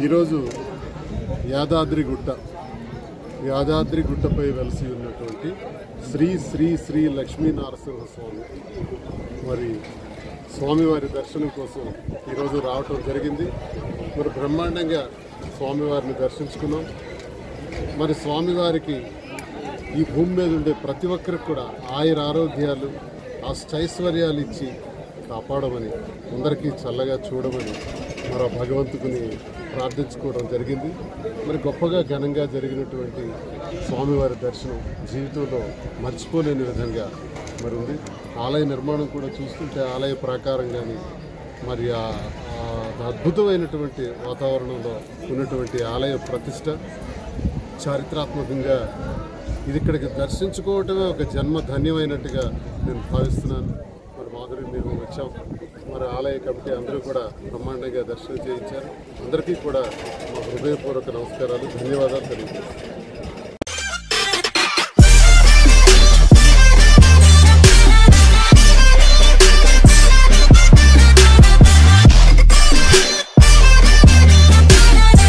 ఈరోజు యాదాద్రి గుట్టపై వెలసి ఉన్నటువంటి శ్రీ శ్రీ శ్రీ లక్ష్మీనరసింహస్వామి మరి స్వామివారి దర్శనం కోసం ఈరోజు రావటం జరిగింది. మరి బ్రహ్మాండంగా స్వామివారిని దర్శించుకున్నాం. మరి స్వామివారికి ఈ భూమి మీద ఉండే ప్రతి ఒక్కరికి కూడా ఆయుర ఆరోగ్యాలు అష్టైశ్వర్యాలు ఇచ్చి కాపాడమని, అందరికీ చల్లగా చూడమని మరో భగవంతుని ప్రార్థించుకోవడం జరిగింది. మరి గొప్పగా ఘనంగా జరిగినటువంటి స్వామివారి దర్శనం జీవితంలో మర్చిపోలేని విధంగా మరి ఉంది. ఆలయ నిర్మాణం కూడా చూస్తుంటే ఆలయ ప్రాకారం కానీ మరి అద్భుతమైనటువంటి వాతావరణంలో ఉన్నటువంటి ఆలయ ప్రతిష్ట చారిత్రాత్మకంగా ఇది ఇక్కడికి దర్శించుకోవటమే ఒక జన్మ ధన్యమైనట్టుగా నేను భావిస్తున్నాను. మరి మాధురి మేము వచ్చాం. మరి ఆలయ కమిటీ అందరూ కూడా బ్రహ్మాండంగా దర్శనం చేయించారు. అందరికీ కూడా మా హృదయపూర్వక నమస్కారాలు, ధన్యవాదాలు తెలియజేస్తాను.